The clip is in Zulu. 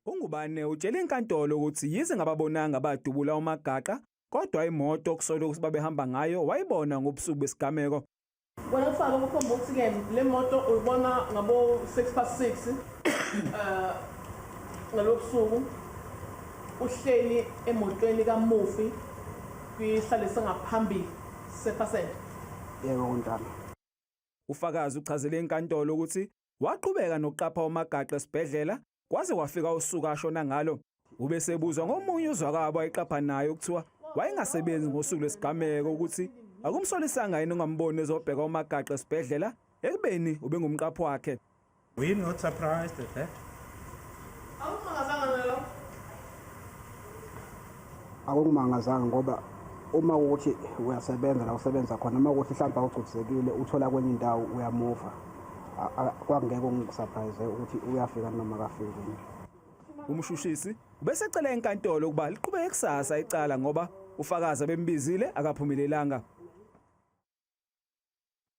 uNgubane utshela inkantolo ukuthi yize ngababonanga badubula uMagaqa kodwa imoto okusolwa ukuthi babehamba ngayo wayibona ngobusuku besigameko. Wena ufaka ukukhomba ukuthi ke le moto uyibona ngabo 6:06 ngalobusuku uhleli emotweni kaMufi kwihlale sengaphambili sepassenger. Yebo untana. Ufakazi uchazele inkantolo ukuthi waqhubeka nokuqapha uMagaqa esibhedlela kwaze kwafika usuku ashona ngalo. Ube sebuzwa ngomunye uzwakabo ayiqapha naye ukuthiwa wayengasebenzi ngosuku lesigameko ukuthi akumsolisanga yini ungamboni ezobheka uMagaqa esibhedlela ekubeni ube ngumqaphi wakhe. We're not surprised at that. Akungimangazanga ngoba uma ukuthi uyasebenza la usebenza khona uma ukuthi mhlawumbe awugcuthisekile uthola kwenye indawo uyamuva kwangeke ungisurprise ukuthi uyafika noma kafiki. Umshushisi ubesecela inkantolo ukuba liqhubeke kusasa icala ngoba ufakazi bembizile akaphumelelanga.